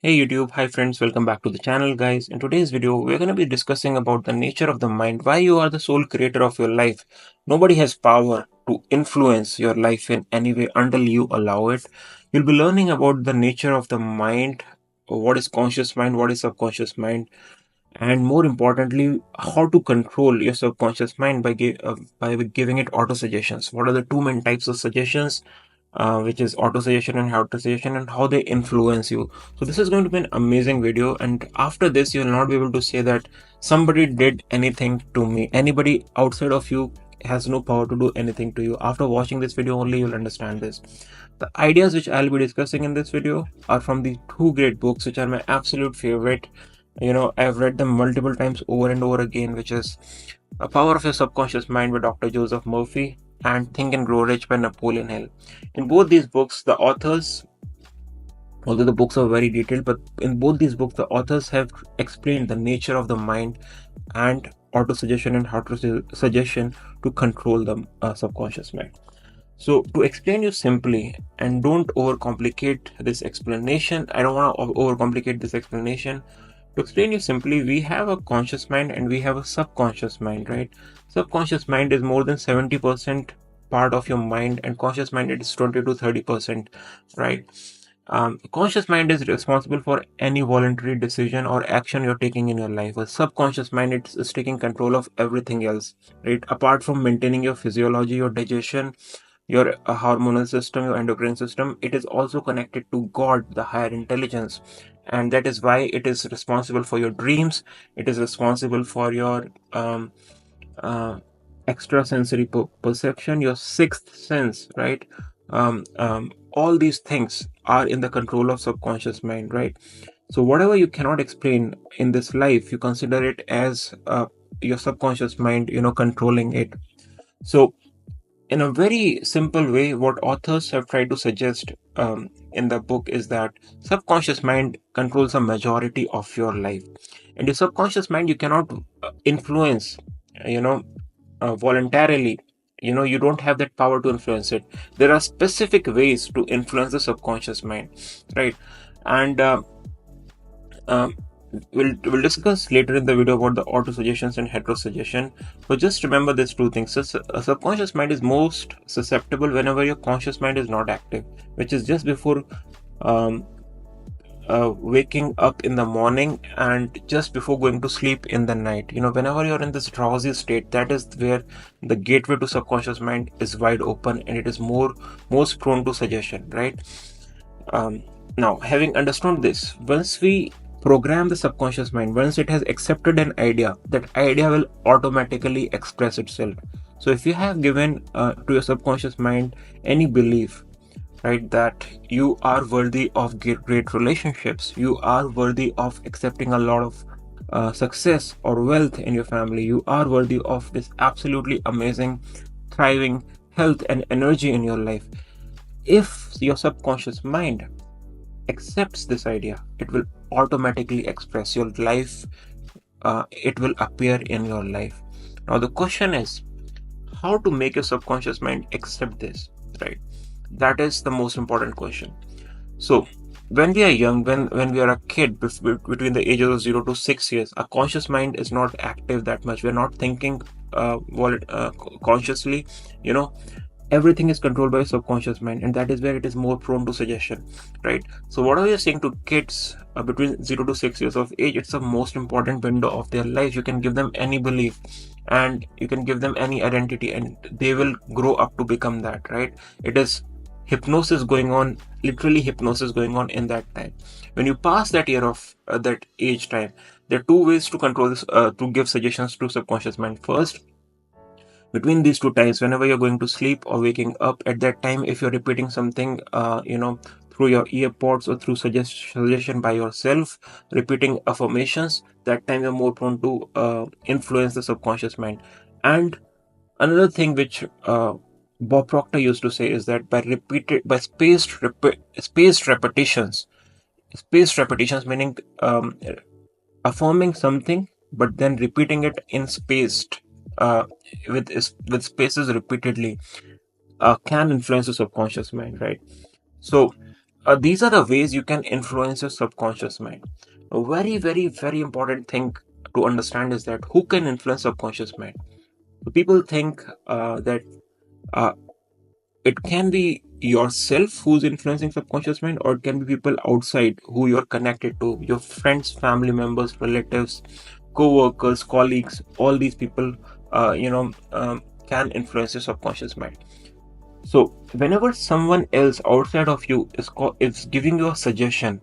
Hey YouTube, hi friends, welcome back to the channel guys. In today's video, we're going to be discussing about the nature of the mind, why you are the sole creator of your life. Nobody has power to influence your life in any way until you allow it. You'll be learning about the nature of the mind, what is conscious mind, what is subconscious mind, and more importantly, how to control your subconscious mind by giving it auto suggestions. What are the two main types of suggestions? Which is auto suggestion and auto suggestion, and how they influence you. So this is going to be an amazing video, and after this you will not be able to say that somebody did anything to me. Anybody outside of you has no power to do anything to you. After watching this video only you'll understand this. The ideas which I'll be discussing in this video are from the two great books which are my absolute favorite. I've read them multiple times over and over again, which is A Power of Your Subconscious Mind by Dr. Joseph Murphy and Think and Grow Rich by Napoleon Hill. In both these books, the authors, although the books are very detailed, but in both these books, the authors have explained the nature of the mind and auto suggestion and auto suggestion to control the subconscious mind. So to explain you simply, and don't overcomplicate this explanation, I don't want to overcomplicate this explanation. To explain you simply, we have a conscious mind and we have a subconscious mind, right? Subconscious mind is more than 70% part of your mind, and conscious mind it is 20 to 30%, right? Conscious mind is responsible for any voluntary decision or action you're taking in your life. A subconscious mind is taking control of everything else, right? Apart from maintaining your physiology, your digestion, your hormonal system, your endocrine system, it is also connected to God, the higher intelligence, and that is why it is responsible for your dreams. It is responsible for your extrasensory perception, your sixth sense, right? All these things are in the control of subconscious mind, right? So whatever you cannot explain in this life, you consider it as your subconscious mind, controlling it. So in a very simple way, what authors have tried to suggest in the book is that subconscious mind controls a majority of your life, and your subconscious mind you cannot influence, you know, voluntarily. You don't have that power to influence it. There are specific ways to influence the subconscious mind, right? And um, we'll discuss later in the video about the auto suggestions and hetero-suggestion. But just remember these two things. So, a subconscious mind is most susceptible whenever your conscious mind is not active, which is just before um, waking up in the morning and just before going to sleep in the night. Whenever you're in this drowsy state, that is where the gateway to subconscious mind is wide open, and it is most prone to suggestion, right? Now, having understood this, once we program the subconscious mind, once it has accepted an idea, that idea will automatically express itself. So if you have given to your subconscious mind any belief, right, that you are worthy of great relationships, you are worthy of accepting a lot of success or wealth in your family, you are worthy of this absolutely amazing thriving health and energy in your life, if your subconscious mind accepts this idea, it will automatically express your life. It will appear in your life. Now the question is how to make your subconscious mind accept this, right? That is the most important question. So when we are young, when we are a kid, between the ages of 0 to 6 years, our conscious mind is not active that much. We're not thinking consciously. Everything is controlled by subconscious mind, and that is where it is more prone to suggestion, right? So whatever you're saying to kids between 0 to 6 years of age, it's the most important window of their life. You can give them any belief and you can give them any identity, and they will grow up to become that, right? It is hypnosis going on, literally hypnosis going on in that time. When you pass that year of that age time, there are two ways to control this, to give suggestions to subconscious mind. First, between these two times, whenever you're going to sleep or waking up, at that time, if you're repeating something through your earpods or through suggestion by yourself, repeating affirmations, that time you're more prone to influence the subconscious mind. And another thing which Bob Proctor used to say is that by spaced repetitions, meaning affirming something but then repeating it in spaced uh, with spaces repeatedly, can influence the subconscious mind, right? So these are the ways you can influence your subconscious mind. A very, very, very important thing to understand is that who can influence subconscious mind. So people think that uh, it can be yourself who's influencing subconscious mind, or it can be people outside who you're connected to, your friends, family members, relatives, co-workers, colleagues. All these people can influence your subconscious mind. So whenever someone else outside of you is giving you a suggestion,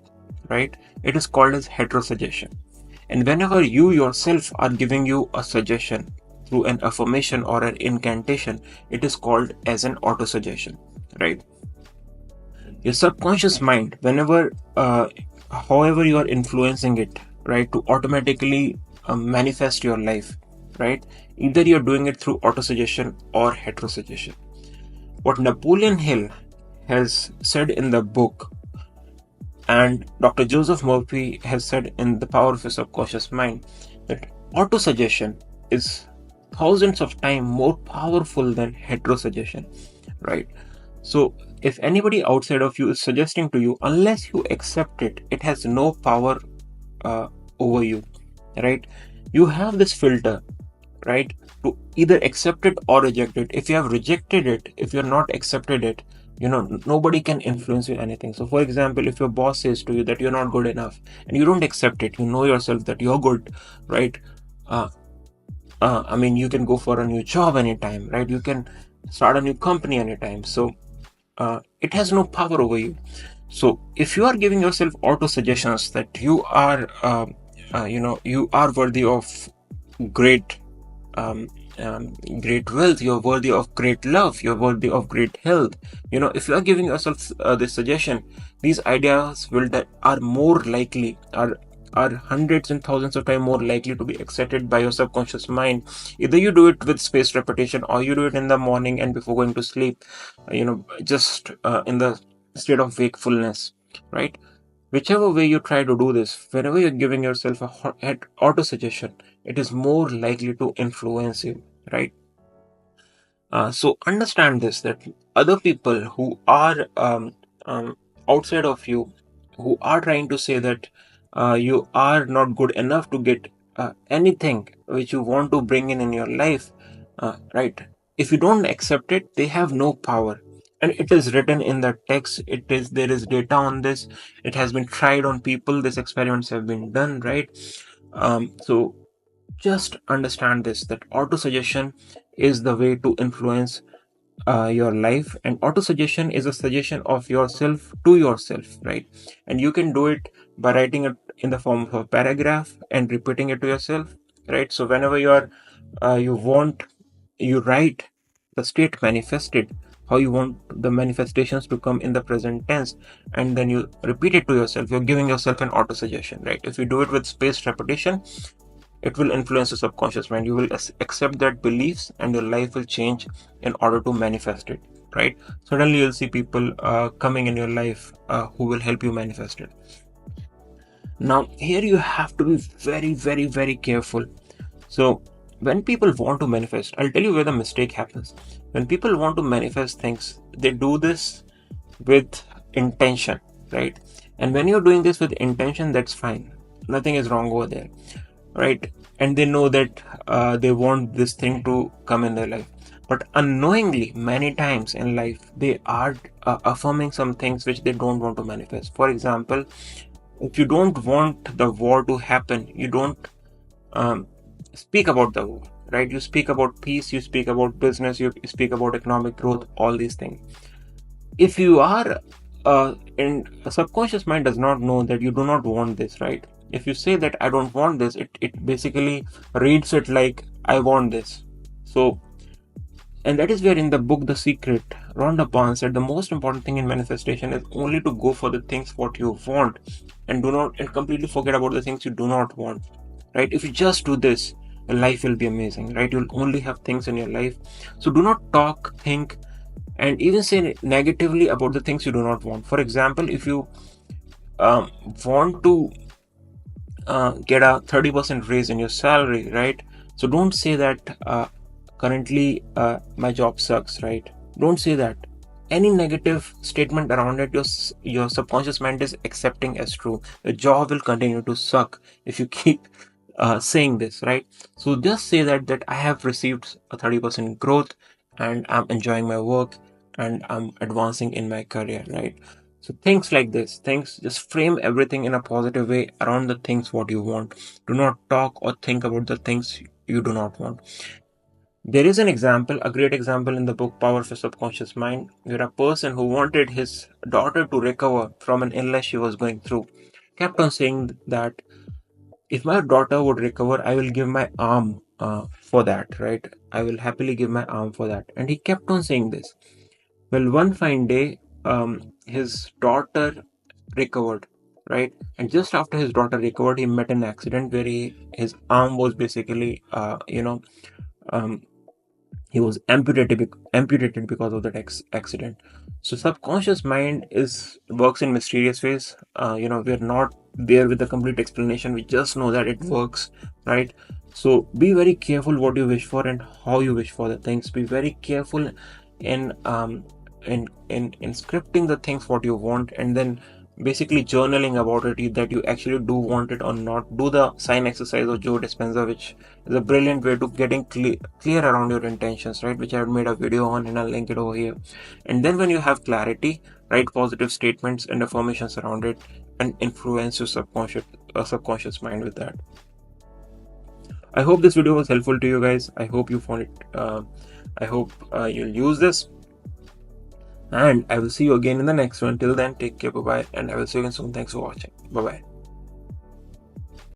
right, it is called as hetero-suggestion. And whenever you yourself are giving you a suggestion through an affirmation or an incantation, it is called as an auto-suggestion, right? Your subconscious mind, however you are influencing it, right, to automatically manifest your life, right? Either you're doing it through auto-suggestion or hetero-suggestion. What Napoleon Hill has said in the book, and Dr. Joseph Murphy has said in The Power of Your Subconscious Mind, that auto-suggestion is thousands of times more powerful than hetero-suggestion, right? So if anybody outside of you is suggesting to you, unless you accept it, it has no power over you, right? You have this filter, right, to either accept it or reject it. If you have rejected it, if you're not accepted it, nobody can influence you anything. So for example, if your boss says to you that you're not good enough and you don't accept it, you know yourself that you're good, right? You can go for a new job anytime, right? You can start a new company anytime. So it has no power over you. So if you are giving yourself auto suggestions that you are you are worthy of great great wealth, you're worthy of great love, you're worthy of great health, if you are giving yourself this suggestion, these ideas are more likely, are hundreds and thousands of times more likely to be accepted by your subconscious mind. Either you do it with spaced repetition, or you do it in the morning and before going to sleep, just in the state of wakefulness, right? Whichever way you try to do this, whenever you're giving yourself a auto suggestion, it is more likely to influence you, right? So understand this, that other people who are outside of you, who are trying to say that you are not good enough to get anything which you want to bring in your life, right? If you don't accept it, they have no power. And it is written in the text. There is data on this. It has been tried on people. These experiments have been done, right? So just understand this, that auto suggestion is the way to influence your life. And auto suggestion is a suggestion of yourself to yourself, right? And you can do it by writing it in the form of a paragraph and repeating it to yourself, right? So whenever you write the state manifested, how you want the manifestations to come in the present tense, and then you repeat it to yourself, you're giving yourself an auto suggestion, right? If you do it with spaced repetition, it will influence your subconscious mind. You will accept that beliefs, and your life will change in order to manifest it, right? Suddenly you'll see people coming in your life who will help you manifest it. Now here you have to be very, very, very careful. So when people want to manifest, I'll tell you where the mistake happens. When people want to manifest things, they do this with intention, right? And when you're doing this with intention, that's fine. Nothing is wrong over there, right? And they know that they want this thing to come in their life. But unknowingly, many times in life, they are affirming some things which they don't want to manifest. For example, if you don't want the war to happen, you don't speak about the war, right? You speak about peace, you speak about business, you speak about economic growth, all these things. If you are in a subconscious mind does not know that you do not want this, right? If you say that I don't want this, it basically reads it like I want this. So, and that is where in the book The Secret, Rhonda Byrne said the most important thing in manifestation is only to go for the things what you want, and completely forget about the things you do not want, right? If you just do this, your life will be amazing, right? You'll only have things in your life. So do not talk, think, and even say negatively about the things you do not want. For example, if you want to get a 30% raise in your salary, right? So don't say that currently my job sucks, right? Don't say that. any negative statement around it, your subconscious mind is accepting as true. The job will continue to suck if you keep saying this, right? So just say that I have received a 30% growth, and I'm enjoying my work, and I'm advancing in my career, right? So things like this, things, just frame everything in a positive way around the things what you want. Do not talk or think about the things you do not want. There is an example, a great example in the book Power of the Subconscious Mind, where a person who wanted his daughter to recover from an illness she was going through kept on saying that if my daughter would recover, I will give my arm for that, right? I will happily give my arm for that. And he kept on saying this. Well, one fine day, his daughter recovered, right? And just after his daughter recovered, he met an accident where his arm was basically, um, he was amputated because of that accident. So subconscious mind works in mysterious ways. We're not there with the complete explanation, we just know that it works, right? So be very careful what you wish for and how you wish for the things. Be very careful in scripting the things what you want, and then basically journaling about it, that you actually do want it or not. Do the sign exercise of Joe Dispenza, which is a brilliant way to getting clear around your intentions, right? Which I have made a video on, and I'll link it over here. And then when you have clarity, write positive statements and affirmations around it, and influence your subconscious mind with that. I hope this video was helpful to you guys. I hope you found it. I hope you'll use this. And I will see you again in the next one. Till then, take care, bye bye, and I will see you again soon. Thanks for watching. Bye bye.